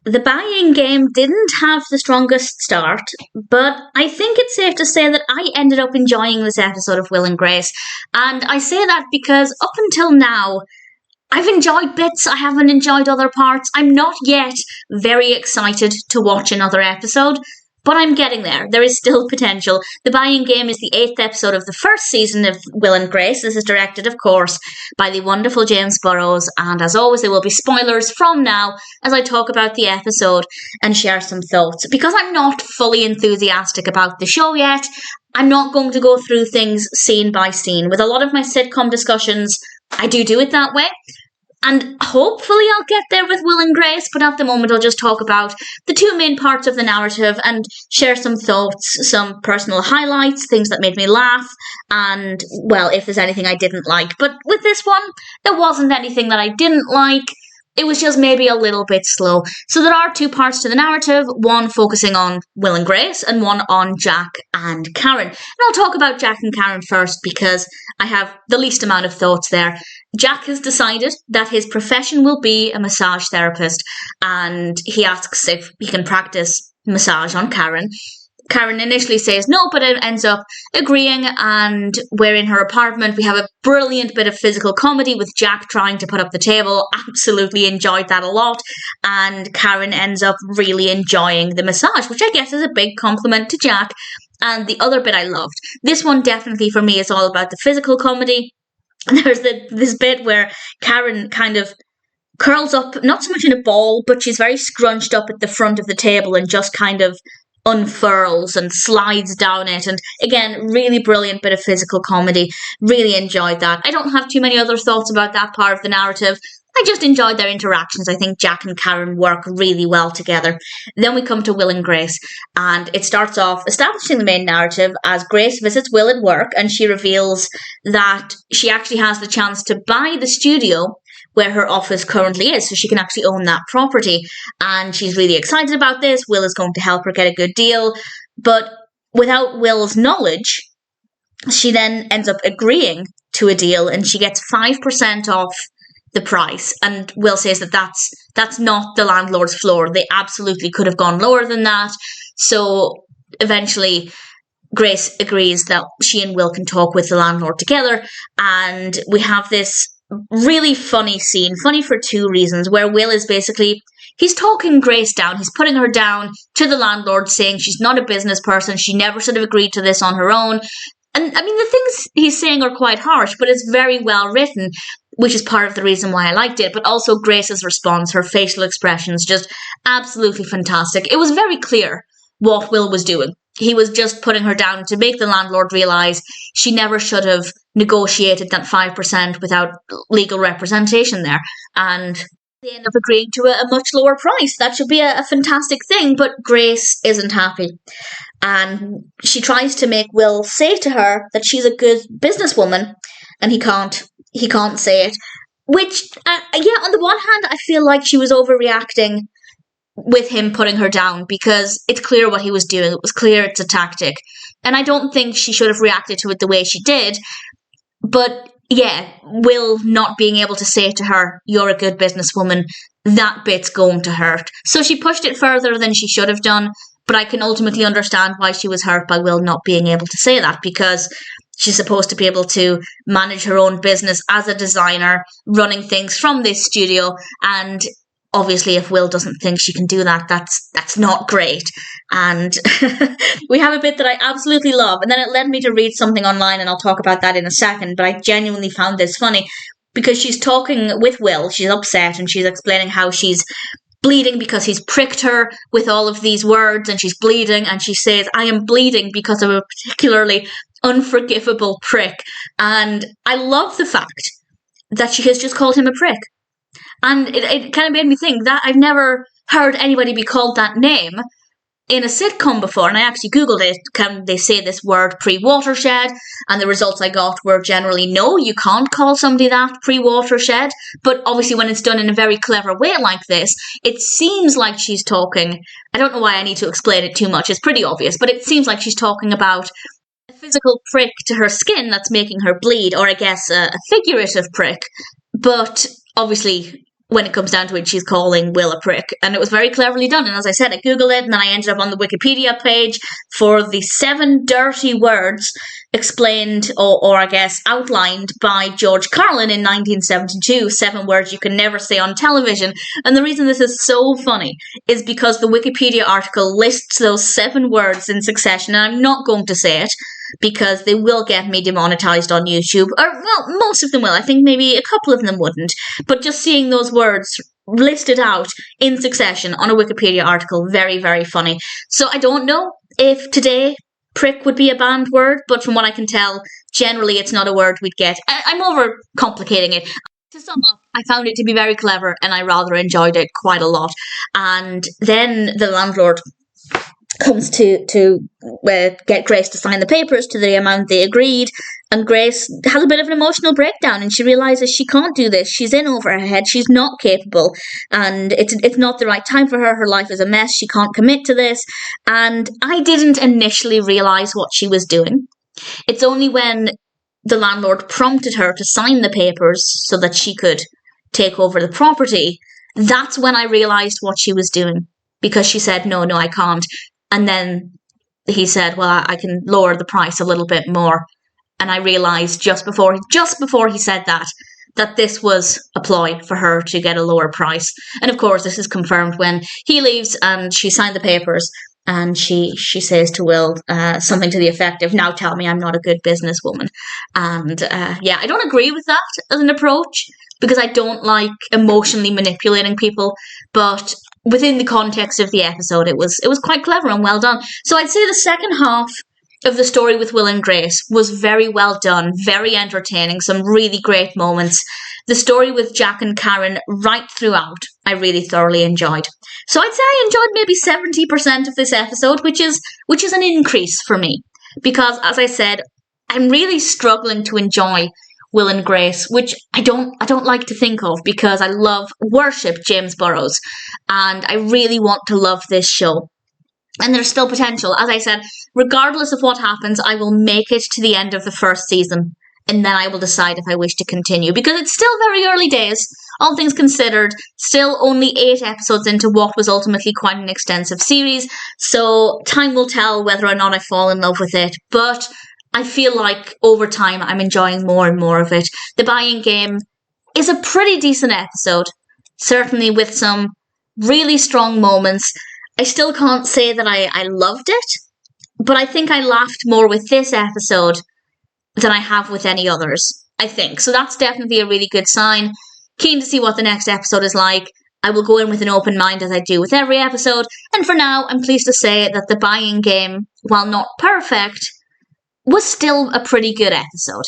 The buying game didn't have the strongest start, but I think it's safe to say that I ended up enjoying this episode of Will and Grace. And I say that because up until now, I've enjoyed bits, I haven't enjoyed other parts. I'm not yet very excited to watch another episode, but I'm getting there. There is still potential. The Buying Game is the 8th episode of the first season of Will and Grace. This is directed, of course, by the wonderful James Burrows. And as always, there will be spoilers from now as I talk about the episode and share some thoughts. Because I'm not fully enthusiastic about the show yet, I'm not going to go through things scene by scene. With a lot of my sitcom discussions, I do it that way. And hopefully I'll get there with Will and Grace, but at the moment I'll just talk about the two main parts of the narrative and share some thoughts, some personal highlights, things that made me laugh, and, well, if there's anything I didn't like. But with this one, there wasn't anything that I didn't like. It was just maybe a little bit slow. So there are two parts to the narrative, one focusing on Will and Grace and one on Jack and Karen. And I'll talk about Jack and Karen first because I have the least amount of thoughts there. Jack has decided that his profession will be a massage therapist, and he asks if he can practice massage on Karen. Karen initially says no, but it ends up agreeing, and we're in her apartment. We have a brilliant bit of physical comedy with Jack trying to put up the table. Absolutely enjoyed that a lot. And Karen ends up really enjoying the massage, which I guess is a big compliment to Jack. And the other bit I loved. This one definitely for me is all about the physical comedy. There's this bit where Karen kind of curls up, not so much in a ball, but she's very scrunched up at the front of the table and just kind of unfurls and slides down it. And again, really brilliant bit of physical comedy. Really enjoyed that. I don't have too many other thoughts about that part of the narrative. I just enjoyed their interactions. I think Jack and Karen work really well together. Then we come to Will and Grace, and it starts off establishing the main narrative as Grace visits Will at work, and she reveals that she actually has the chance to buy the studio where her office currently is, so she can actually own that property. And she's really excited about this. Will is going to help her get a good deal. But without Will's knowledge, she then ends up agreeing to a deal, and she gets 5% off the price. And Will says that that's not the landlord's floor. They absolutely could have gone lower than that. So eventually Grace agrees that she and Will can talk with the landlord together, and we have this really funny scene, funny for two reasons, where Will is basically, he's talking Grace down, he's putting her down to the landlord, saying she's not a business person, she never should have agreed to this on her own. And I mean, the things he's saying are quite harsh, but it's very well written, which is part of the reason why I liked it. But also Grace's response, her facial expressions, just absolutely fantastic. It was very clear what Will was doing. He was just putting her down to make the landlord realise she never should have negotiated that 5% without legal representation there. And they end up agreeing to a much lower price. That should be a fantastic thing, but Grace isn't happy. And she tries to make Will say to her that she's a good businesswoman, and he can't say it. Which, on the one hand, I feel like she was overreacting with him putting her down, because it's clear what he was doing. It was clear it's a tactic. And I don't think she should have reacted to it the way she did. But yeah, Will not being able to say to her, you're a good businesswoman, that bit's going to hurt. So she pushed it further than she should have done, but I can ultimately understand why she was hurt by Will not being able to say that, because she's supposed to be able to manage her own business as a designer, running things from this studio, and obviously if Will doesn't think she can do that, that's not great. And we have a bit that I absolutely love, and then it led me to read something online, and I'll talk about that in a second, but I genuinely found this funny, because she's talking with Will, she's upset, and she's explaining how she's bleeding because he's pricked her with all of these words, and she's bleeding, and she says, I am bleeding because of a particularly unforgivable prick. And I love the fact that she has just called him a prick. And it kind of made me think that I've never heard anybody be called that name in a sitcom before. And I actually Googled it, can they say this word pre-watershed? And the results I got were generally no, you can't call somebody that pre-watershed. But obviously when it's done in a very clever way like this, it seems like she's talking, I don't know why I need to explain it too much, it's pretty obvious, but it seems like she's talking about a physical prick to her skin that's making her bleed, or I guess a figurative prick. But obviously when it comes down to it, she's calling Will a prick. And it was very cleverly done. And as I said, I Googled it and then I ended up on the Wikipedia page for the 7 dirty words explained or I guess outlined by George Carlin in 1972. 7 words you can never say on television. And the reason this is so funny is because the Wikipedia article lists those 7 words in succession. And I'm not going to say it because they will get me demonetized on YouTube. Or, well, most of them will. I think maybe a couple of them wouldn't. But just seeing those words listed out in succession on a Wikipedia article, very, very funny. So I don't know if today prick would be a banned word, but from what I can tell, generally it's not a word we'd get. I'm overcomplicating it. To sum up, I found it to be very clever and I rather enjoyed it quite a lot. And then the landlord comes to get Grace to sign the papers to the amount they agreed, and Grace has a bit of an emotional breakdown and she realises she can't do this. She's in over her head, she's not capable, and it's not the right time for her. Her life is a mess, she can't commit to this. And I didn't initially realise what she was doing. It's only when the landlord prompted her to sign the papers so that she could take over the property, that's when I realised what she was doing, because she said, no, I can't. And then he said, well, I can lower the price a little bit more. And I realised just before he said that this was a ploy for her to get a lower price. And of course, this is confirmed when he leaves and she signed the papers and she says to Will something to the effect of, now tell me I'm not a good businesswoman. And yeah, I don't agree with that as an approach because I don't like emotionally manipulating people, but within the context of the episode, it was quite clever and well done. So I'd say the second half of the story with Will and Grace was very well done, very entertaining, some really great moments. The story with Jack and Karen right throughout, I really thoroughly enjoyed. So I'd say I enjoyed maybe 70% of this episode, which is an increase for me. Because, as I said, I'm really struggling to enjoy Will and Grace, which I don't like to think of because I worship James Burrows and I really want to love this show. And there's still potential. As I said, regardless of what happens, I will make it to the end of the first season and then I will decide if I wish to continue because it's still very early days, all things considered, still only 8 episodes into what was ultimately quite an extensive series. So time will tell whether or not I fall in love with it, but I feel like over time I'm enjoying more and more of it. The Buying Game is a pretty decent episode, certainly with some really strong moments. I still can't say that I loved it, but I think I laughed more with this episode than I have with any others, I think. So that's definitely a really good sign. Keen to see what the next episode is like. I will go in with an open mind as I do with every episode. And for now, I'm pleased to say that The Buying Game, while not perfect, was still a pretty good episode.